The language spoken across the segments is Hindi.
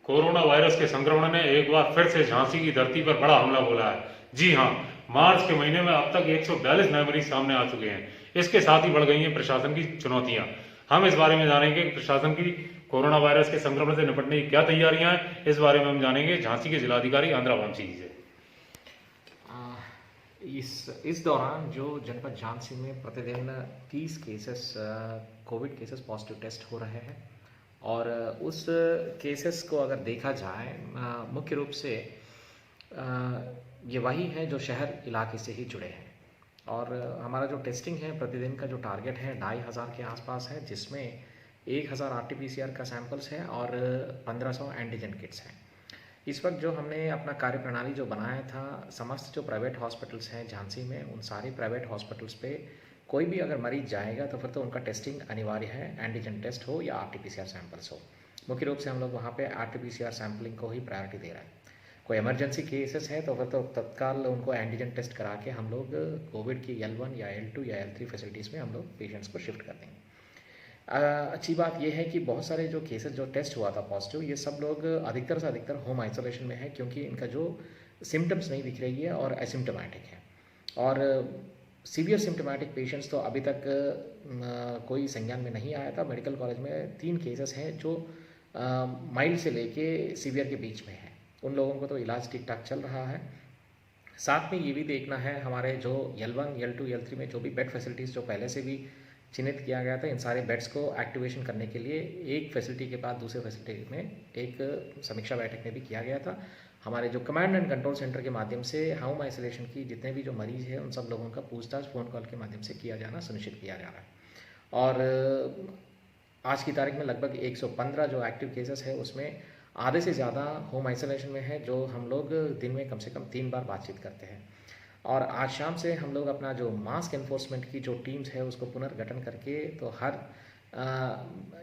कोरोना वायरस के संक्रमण ने एक बार फिर से झांसी की धरती पर बड़ा हमला बोला है। जी हां, मार्च के महीने में अब तक 142 नए मरीज सामने आ चुके हैं। इसके साथ ही बढ़ गई हैं प्रशासन की चुनौतियां। हम इस बारे में जानेंगे कि प्रशासन की कोरोना वायरस के संक्रमण से निपटने की क्या तैयारियां हैं। इस बारे में हम जानेंगे झांसी के जिलाधिकारी आंद्रा वामसी जी से। आ, इस दौरान जो जनपद झांसी में प्रतिदिन 30 cases covid cases positive test हो रहे हैं और उस केसेस को अगर देखा जाए मुख्य रूप से ये वही है जो शहर इलाके से ही जुड़े हैं। और हमारा जो टेस्टिंग है प्रतिदिन का जो टारगेट है 2500 के आसपास है, जिसमें 1000 RT-PCR का सैंपल्स है और 1500 एंटीजन किट्स हैं। इस वक्त जो हमने अपना कार्य प्रणाली जो बनाया था, समस्त जो प्राइवेट हॉस्पिटल्स हैं झांसी में, उन सारे प्राइवेट हॉस्पिटल्स पे कोई भी अगर मरीज जाएगा तो फिर तो उनका टेस्टिंग अनिवार्य है, एंटीजन टेस्ट हो या RT-PCR सैंपल्स हो। मुख्य रूप से हम लोग वहाँ पे RT-PCR सैम्पलिंग को ही प्रायोरिटी दे रहे हैं। कोई इमरजेंसी केसेस है तो फिर तो तत्काल उनको एंटीजन टेस्ट करा के हम लोग कोविड की L1 या L2 या L3 फैसिलिटीज़ में हम लोग पेशेंट्स को शिफ्ट कर देंगे। अच्छी बात यह है कि बहुत सारे जो केसेस जो टेस्ट हुआ था पॉजिटिव, ये सब लोग अधिकतर से अधिकतर होम आइसोलेशन में है, क्योंकि इनका जो सिम्टम्स नहीं दिख रही है और एसिम्टोमेटिक है। और सीवियर सिम्टोमेटिक पेशेंट्स तो अभी तक कोई संज्ञान में नहीं आया था। मेडिकल कॉलेज में 3 केसेस हैं जो माइल्ड से लेके सीवियर के बीच में है। उन लोगों को तो इलाज ठीक ठाक चल रहा है। साथ में ये भी देखना है हमारे जो L1, L2, L3 में जो भी बेड फैसिलिटीज़ जो पहले से भी चिन्हित किया गया था, इन सारे बेड्स को एक्टिवेशन करने के लिए एक फैसिलिटी के बाद दूसरे फैसिलिटी में एक समीक्षा बैठक में भी किया गया था। हमारे जो कमांड एंड कंट्रोल सेंटर के माध्यम से होम आइसोलेशन की जितने भी जो मरीज़ हैं उन सब लोगों का पूछताछ फ़ोन कॉल के माध्यम से किया जाना सुनिश्चित किया जा रहा है। और आज की तारीख में लगभग 115 जो एक्टिव केसेस है उसमें आधे से ज़्यादा होम आइसोलेशन में है, जो हम लोग दिन में कम से कम 3 बार बातचीत करते हैं। और आज शाम से हम लोग अपना जो मास्क एनफोर्समेंट की जो टीम्स है उसको पुनर्गठन करके, तो हर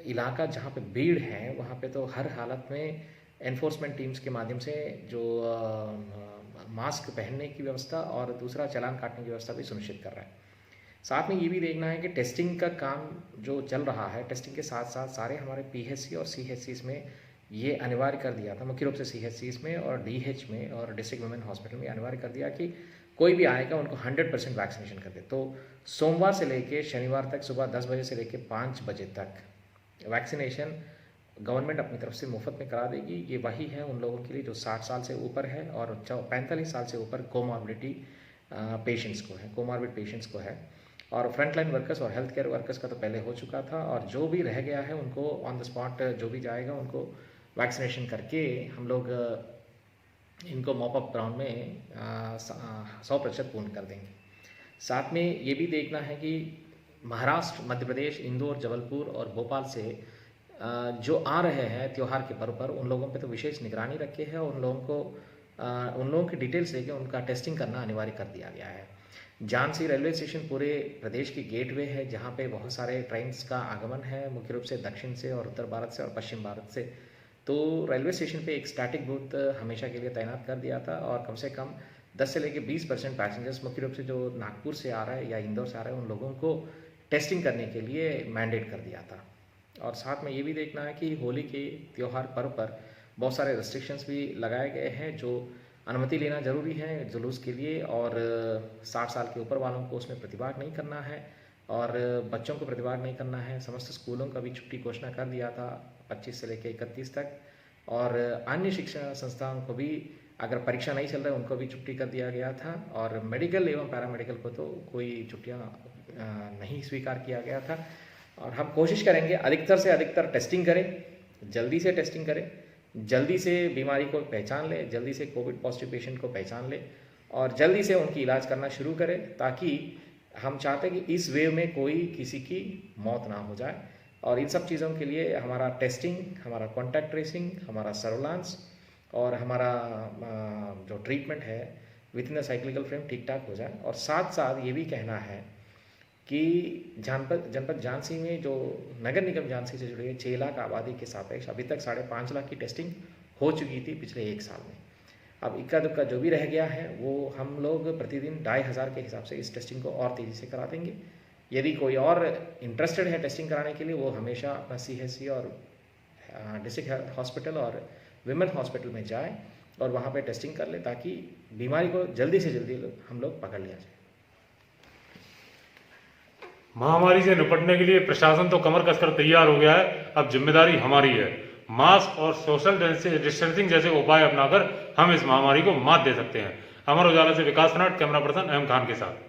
इलाका जहाँ पे भीड़ है वहाँ पे तो हर हालत में एनफोर्समेंट टीम्स के माध्यम से जो मास्क पहनने की व्यवस्था और दूसरा चालान काटने की व्यवस्था भी सुनिश्चित कर रहा है। साथ में ये भी देखना है कि टेस्टिंग का काम जो चल रहा है, टेस्टिंग के साथ साथ सारे हमारे PHC और CHCs में ये अनिवार्य कर दिया था, मुख्य रूप से CHCs में और DH में और डिस्ट्रिक्ट वुमेन हॉस्पिटल में अनिवार्य कर दिया कि कोई भी आएगा उनको 100% वैक्सीनेशन कर दे। तो सोमवार से लेके शनिवार तक सुबह 10 बजे से लेके 5 बजे तक वैक्सीनेशन गवर्नमेंट अपनी तरफ से मुफ्त में करा देगी। ये वही है उन लोगों के लिए जो 60 साल से ऊपर है और 45 साल से ऊपर कोमॉर्बिडिटी पेशेंट्स को है, कोमॉर्बिड पेशेंट्स को है। और फ्रंटलाइन वर्कर्स और हेल्थ केयर वर्कर्स का तो पहले हो चुका था, और जो भी रह गया है उनको ऑन द स्पॉट जो भी जाएगा उनको वैक्सीनेशन करके हम लोग इनको मॉपअप ग्राउंड में 100% पूर्ण कर देंगे। साथ में ये भी देखना है कि महाराष्ट्र, मध्य प्रदेश, इंदौर, जबलपुर और भोपाल से जो आ रहे हैं त्यौहार के पर्व पर, उन लोगों पे तो विशेष निगरानी रखी है और उन लोगों की डिटेल्स लेके उनका टेस्टिंग करना अनिवार्य कर दिया गया है। झांसी रेलवे स्टेशन पूरे प्रदेश की गेटवे है, जहाँ पे बहुत सारे ट्रेन्स का आगमन है, मुख्य रूप से दक्षिण से और उत्तर भारत से और पश्चिम भारत से। तो रेलवे स्टेशन पे एक स्टैटिक बूथ हमेशा के लिए तैनात कर दिया था और कम से कम 10 से लेकर 20% पैसेंजर्स मुख्य रूप से जो नागपुर से आ रहा है या इंदौर से आ रहा है उन लोगों को टेस्टिंग करने के लिए मैंडेट कर दिया था। और साथ में ये भी देखना है कि होली के त्यौहार पर्व पर बहुत सारे रेस्ट्रिक्शंस भी लगाए गए हैं, जो अनुमति लेना ज़रूरी है जुलूस के लिए, और 60 साल के ऊपर वालों को उसमें प्रतिभाग नहीं करना है और बच्चों को प्रतिभाग नहीं करना है। समस्त स्कूलों का भी छुट्टी घोषणा कर दिया था 25 से लेकर 31 तक, और अन्य शिक्षा संस्थाओं को भी अगर परीक्षा नहीं चल रहा है उनको भी छुट्टी कर दिया गया था, और मेडिकल एवं पैरामेडिकल को तो कोई छुट्टियां नहीं स्वीकार किया गया था। और हम कोशिश करेंगे अधिकतर से अधिकतर टेस्टिंग करें, जल्दी से टेस्टिंग करें, जल्दी से बीमारी को पहचान ले, जल्दी से कोविड पॉजिटिव पेशेंट को पहचान ले और जल्दी से उनकी इलाज करना शुरू करें, ताकि हम चाहते हैं कि इस वेव में कोई किसी की मौत ना हो जाए। और इन सब चीज़ों के लिए हमारा टेस्टिंग, हमारा कॉन्टैक्ट ट्रेसिंग, हमारा सर्विलांस और हमारा जो ट्रीटमेंट है with in the cyclical frame ठीक ठाक हो जाए। और साथ साथ ये भी कहना है कि जनपद झांसी में जो नगर निगम झांसी से जुड़े 6 लाख आबादी के सापेक्ष अभी तक 5.5 लाख की टेस्टिंग हो चुकी थी पिछले 1 साल में। अब इक्का दुक्का जो भी रह गया है वो हम लोग प्रतिदिन 2500 के हिसाब से इस टेस्टिंग को और तेज़ी से करा देंगे। यदि कोई और इंटरेस्टेड है टेस्टिंग कराने के लिए, वो हमेशा अपना CHC और डिस्ट्रिक्ट हेल्थ हॉस्पिटल और विमेन हॉस्पिटल में जाए और वहाँ पे टेस्टिंग कर ले, ताकि बीमारी को जल्दी से जल्दी हम लोग पकड़ लिया जाए। महामारी से निपटने के लिए प्रशासन तो कमर कसकर तैयार हो गया है, अब जिम्मेदारी हमारी है। मास्क और सोशल डिस्टेंसिंग जैसे उपाय अपनाकर हम इस महामारी को मात दे सकते हैं। अमर उजाला से विकास नाट, कैमरा पर्सन अहम खान के साथ।